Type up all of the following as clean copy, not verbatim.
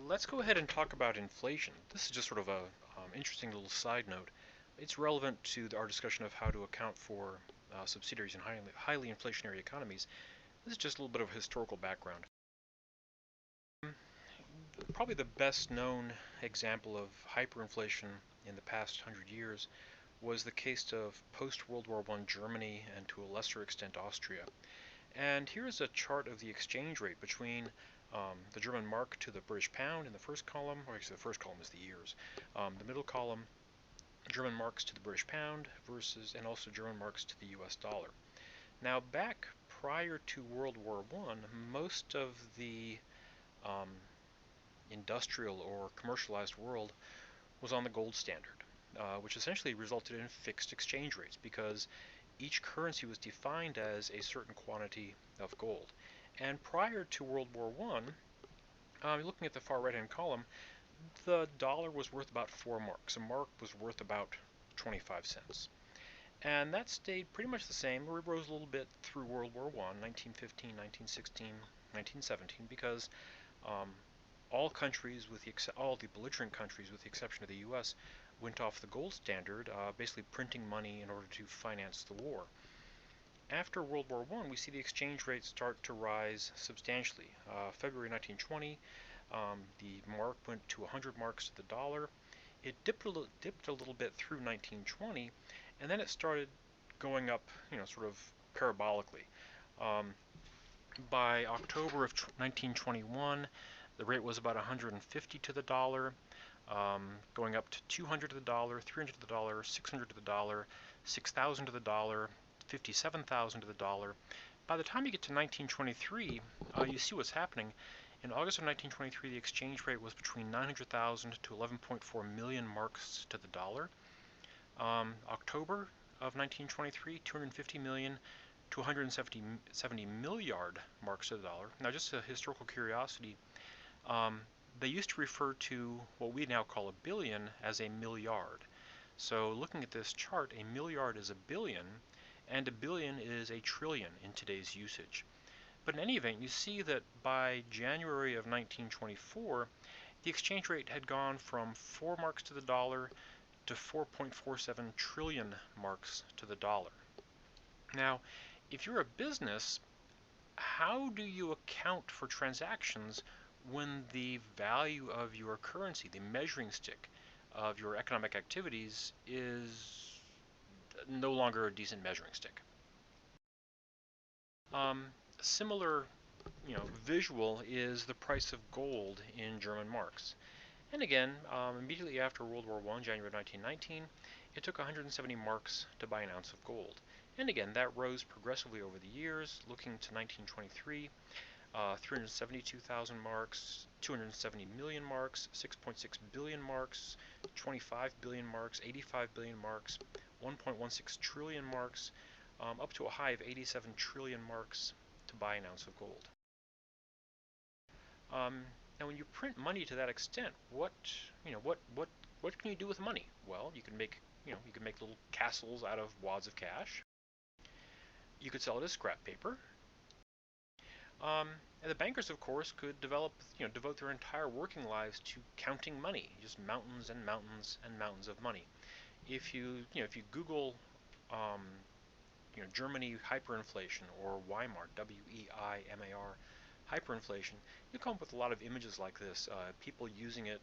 Let's go ahead and talk about inflation. This is just sort of a interesting little side note. It's relevant to our discussion of how to account for subsidiaries in highly inflationary economies. This is just a little bit of historical background. Probably the best known example of hyperinflation in the past 100 years was the case of post-World War I Germany and to a lesser extent Austria. And here's a chart of the exchange rate between the German mark to the British pound in the first column, or actually the first column is the years. The middle column, German marks to the British pound versus, and also German marks to the US dollar. Now back prior to World War I, most of the um, industrial or commercialized world was on the gold standard, which essentially resulted in fixed exchange rates because each currency was defined as a certain quantity of gold. And prior to World War I, looking at the far right-hand column, the dollar was worth about 4 marks. A mark was worth about 25 cents. And that stayed pretty much the same. It rose a little bit through World War I, 1915, 1916, 1917, because um, all the belligerent countries, with the exception of the U.S., went off the gold standard, basically printing money in order to finance the war. After World War I, we see the exchange rate start to rise substantially. February 1920, the mark went to 100 marks to the dollar. It dipped a little bit through 1920, and then it started going up, sort of parabolically. Um, by October of 1921, the rate was about 150 to the dollar, going up to 200 to the dollar, 300 to the dollar, 600 to the dollar, 6,000 to the dollar, 57,000 to the dollar. By the time you get to 1923, you see what's happening. In August of 1923, the exchange rate was between 900,000 to 11.4 million marks to the dollar. October of 1923, 250 million to 170 milliard marks to the dollar. Now, just a historical curiosity, they used to refer to what we now call a billion as a milliard. So looking at this chart, a milliard is a billion, and a billion is a trillion in today's usage. But in any event, you see that by January of 1924, the exchange rate had gone from 4 marks to the dollar to 4.47 trillion marks to the dollar. Now, if you're a business, how do you account for transactions when the value of your currency, the measuring stick of your economic activities, is no longer a decent measuring stick? Similar, visual is the price of gold in German marks. And again, immediately after World War I, January 1919, it took 170 marks to buy an ounce of gold. And again, that rose progressively over the years, looking to 1923, 372,000 marks, 270 million marks, 6.6 billion marks, 25 billion marks, 85 billion marks, 1.16 trillion marks, up to a high of 87 trillion marks to buy an ounce of gold. Now, when you print money to that extent, what can you do with money? Well, you can make little castles out of wads of cash. You could sell it as scrap paper. And the bankers, of course, could devote their entire working lives to counting money, just mountains and mountains and mountains of money. If you Google, Germany hyperinflation or Weimar, W-E-I-M-A-R, hyperinflation, you'll come up with a lot of images like this. People using it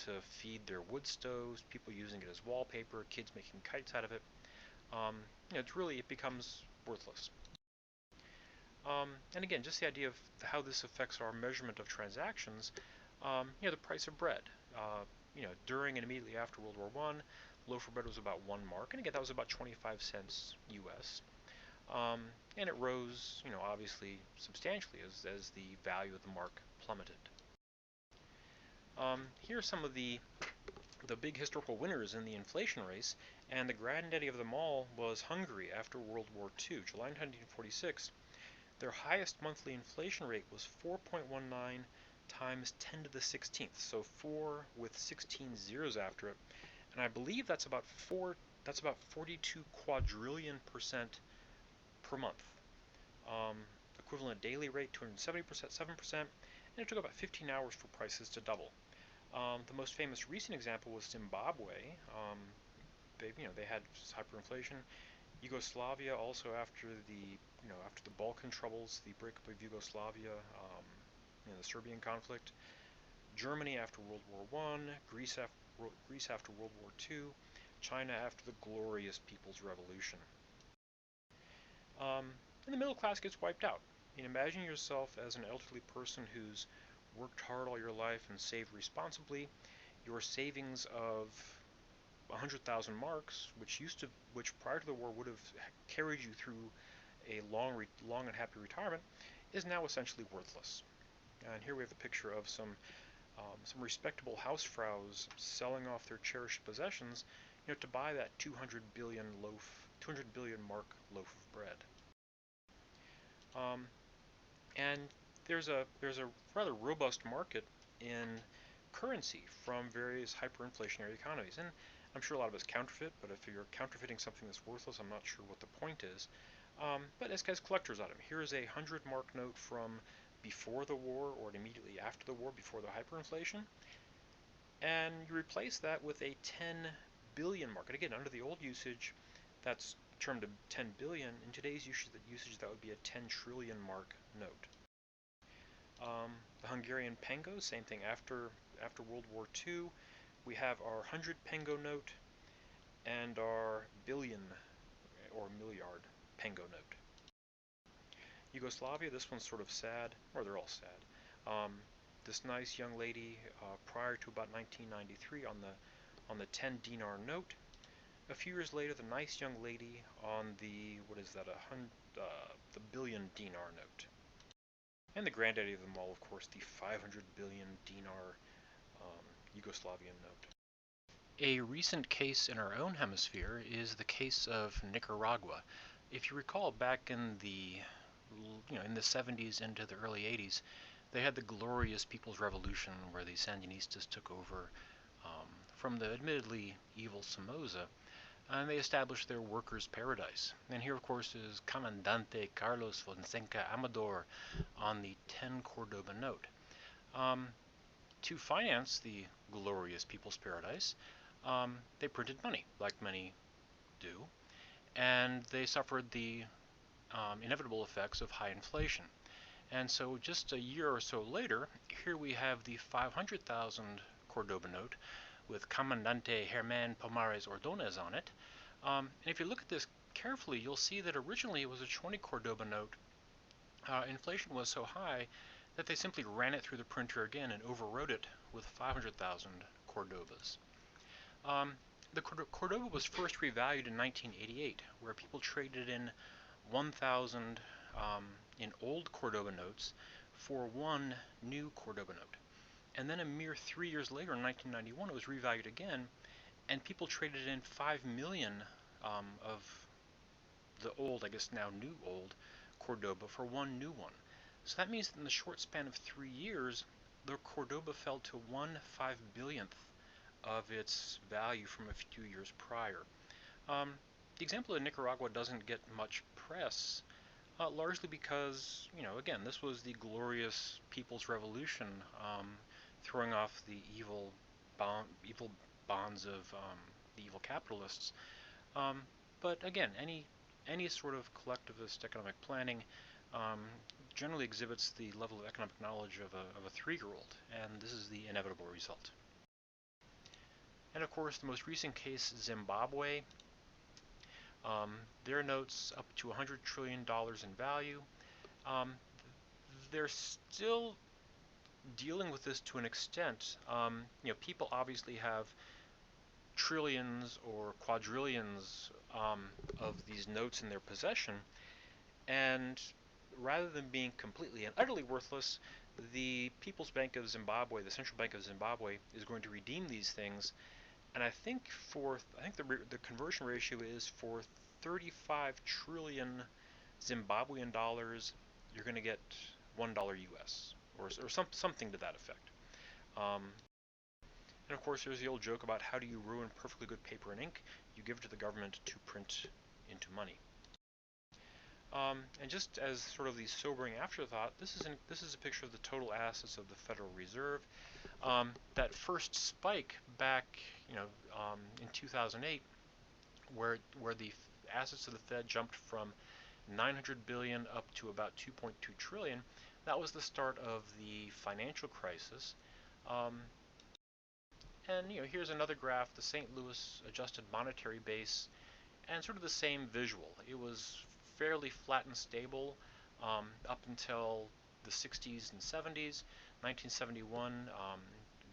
to feed their wood stoves, people using it as wallpaper, kids making kites out of it. It becomes worthless. And again, just the idea of how this affects our measurement of transactions. The price of bread. During and immediately after World War I, loaf of bread was about 1 mark, and again, that was about 25 cents U.S. And it rose, obviously substantially as the value of the mark plummeted. Here are some of the big historical winners in the inflation race, and the granddaddy of them all was Hungary after World War II. July 1946, their highest monthly inflation rate was 4.19 times 10 to the 16th, so 4 with 16 zeros after it, and I believe that's about 42 quadrillion percent per month. Equivalent daily rate 270%, 7%, and it took about 15 hours for prices to double. The most famous recent example was Zimbabwe. They had hyperinflation. Yugoslavia also after the Balkan troubles, the breakup of Yugoslavia, the Serbian conflict. Germany after World War I, Greece after World War II, China after the glorious People's Revolution. And the middle class gets wiped out. Imagine yourself as an elderly person who's worked hard all your life and saved responsibly. Your savings of 100,000 marks, which prior to the war would have carried you through a long and happy retirement, is now essentially worthless. And here we have a picture of some respectable housefraus selling off their cherished possessions, to buy that 200 billion mark loaf of bread. And there's a rather robust market in currency from various hyperinflationary economies. And I'm sure a lot of it's counterfeit, but if you're counterfeiting something that's worthless, I'm not sure what the point is. But as collector's item, here is a 100-mark note from before the war or immediately after the war, before the hyperinflation. And you replace that with a 10 billion mark. And again, under the old usage, that's termed to 10 billion. In today's usage, that would be a 10 trillion mark note. The Hungarian pengo, same thing. After World War II, we have our 100 pengo note and our billion or milliard pengo note. Yugoslavia, this one's sort of sad, or they're all sad. This nice young lady, prior to about 1993, on the 10 dinar note. A few years later, the nice young lady on the the billion dinar note. And the granddaddy of them all, of course, the 500 billion dinar Yugoslavian note. A recent case in our own hemisphere is the case of Nicaragua. If you recall, back in the 70s into the early 80s, they had the glorious People's Revolution where the Sandinistas took over from the admittedly evil Somoza, and they established their workers' paradise. And here, of course, is Comandante Carlos Fonseca Amador on the 10 Cordoba note. To finance the glorious People's Paradise, they printed money, like many do, and they suffered the inevitable effects of high inflation. And so just a year or so later, here we have the 500,000 Cordoba note with Comandante Germán Pomares Ordóñez on it. And if you look at this carefully, you'll see that originally it was a 20 Cordoba note. Inflation was so high that they simply ran it through the printer again and overwrote it with 500,000 Cordobas. The Cordoba was first revalued in 1988, where people traded in 1,000 in old Cordoba notes for one new Cordoba note. And then a mere 3 years later, in 1991, it was revalued again, and people traded in 5 million of the old, I guess now new old, Cordoba for one new one. So that means that in the short span of 3 years, the Cordoba fell to 1/5 billionth of its value from a few years prior. The example of Nicaragua doesn't get much press, largely because, again, this was the glorious People's Revolution, throwing off the evil bonds of the evil capitalists. But again, any sort of collectivist economic planning generally exhibits the level of economic knowledge of a 3-year-old, and this is the inevitable result. And of course, the most recent case, Zimbabwe. Their notes up to $100 trillion in value. They're still dealing with this to an extent. People obviously have trillions or quadrillions of these notes in their possession, and rather than being completely and utterly worthless, the People's Bank of Zimbabwe, the Central Bank of Zimbabwe, is going to redeem these things. And I think the conversion ratio is for 35 trillion Zimbabwean dollars, you're going to get $1 US, or something to that effect. And of course, there's the old joke about how do you ruin perfectly good paper and ink? You give it to the government to print into money. And just as sort of the sobering afterthought, this is a picture of the total assets of the Federal Reserve. That first spike back, in 2008, where the assets of the Fed jumped from 900 billion up to about 2.2 trillion. That was the start of the financial crisis. Um, and here's another graph, the St. Louis adjusted monetary base, and sort of the same visual. It was fairly flat and stable up until the 60s and 70s. 1971,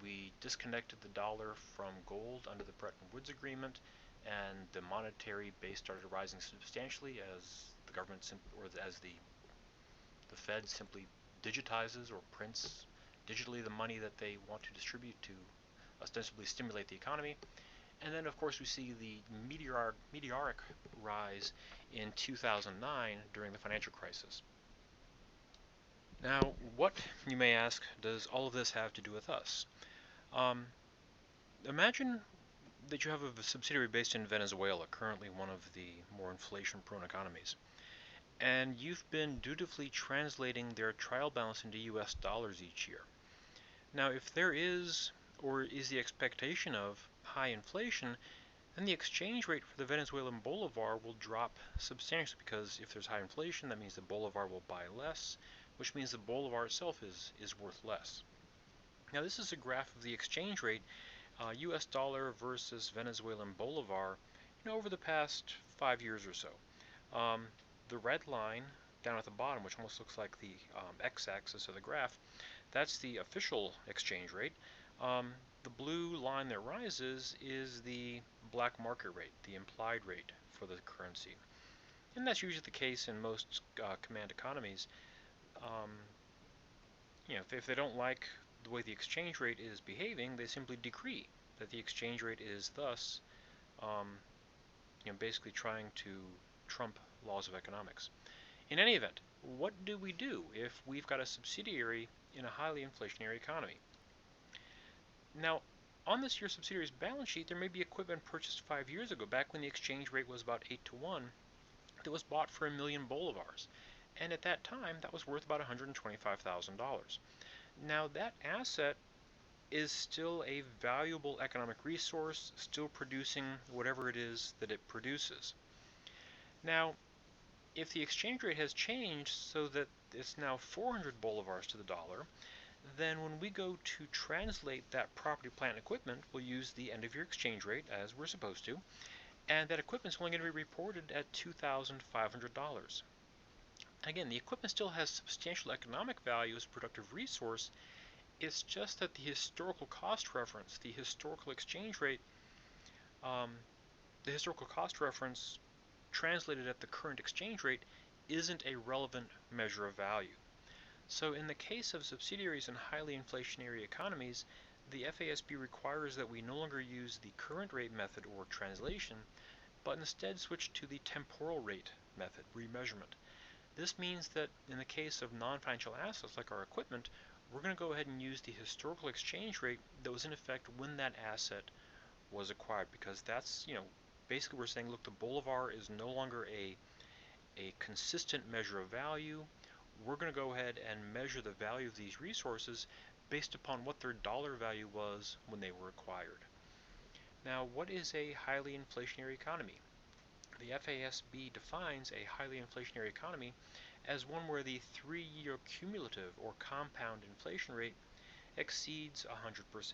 we disconnected the dollar from gold under the Bretton Woods Agreement, and the monetary base started rising substantially as the government or as the Fed simply digitizes or prints digitally the money that they want to distribute to ostensibly stimulate the economy. And then, of course, we see the meteoric rise in 2009 during the financial crisis. Now, what, you may ask, does all of this have to do with us? Um, Imagine that you have a subsidiary based in Venezuela, currently one of the more inflation-prone economies, and you've been dutifully translating their trial balance into US dollars each year. Now, if there is, or is the expectation of, high inflation, then the exchange rate for the Venezuelan bolivar will drop substantially, because if there's high inflation, that means the bolivar will buy less, which means the bolivar itself is worth less. Now, this is a graph of the exchange rate, US dollar versus Venezuelan bolivar, over the past 5 years or so. The red line down at the bottom, which almost looks like the x-axis of the graph, that's the official exchange rate. The blue line that rises is the black market rate, the implied rate for the currency. And that's usually the case in most command economies. If they don't like the way the exchange rate is behaving, they simply decree that the exchange rate is thus, basically trying to trump laws of economics. In any event, what do we do if we've got a subsidiary in a highly inflationary economy? Now, on this year's subsidiary's balance sheet, there may be equipment purchased 5 years ago, back when the exchange rate was about 8 to 1, that was bought for 1,000,000 bolivars. And at that time, that was worth about $125,000. Now, that asset is still a valuable economic resource, still producing whatever it is that it produces. Now, if the exchange rate has changed so that it's now 400 bolivars to the dollar, then when we go to translate that property, plant, and equipment, we'll use the end of year exchange rate as we're supposed to, and that equipment is only going to be reported at $2,500. Again, the equipment still has substantial economic value as a productive resource. It's just that the historical cost reference, the historical exchange rate, the historical cost reference translated at the current exchange rate isn't a relevant measure of value. So in the case of subsidiaries in highly inflationary economies, the FASB requires that we no longer use the current rate method or translation, but instead switch to the temporal rate method, remeasurement. This means that in the case of non-financial assets like our equipment, we're going to go ahead and use the historical exchange rate that was in effect when that asset was acquired, because that's, basically we're saying, look, the bolivar is no longer a consistent measure of value. We're going to go ahead and measure the value of these resources based upon what their dollar value was when they were acquired. Now, what is a highly inflationary economy? The FASB defines a highly inflationary economy as one where the 3-year cumulative or compound inflation rate exceeds 100%.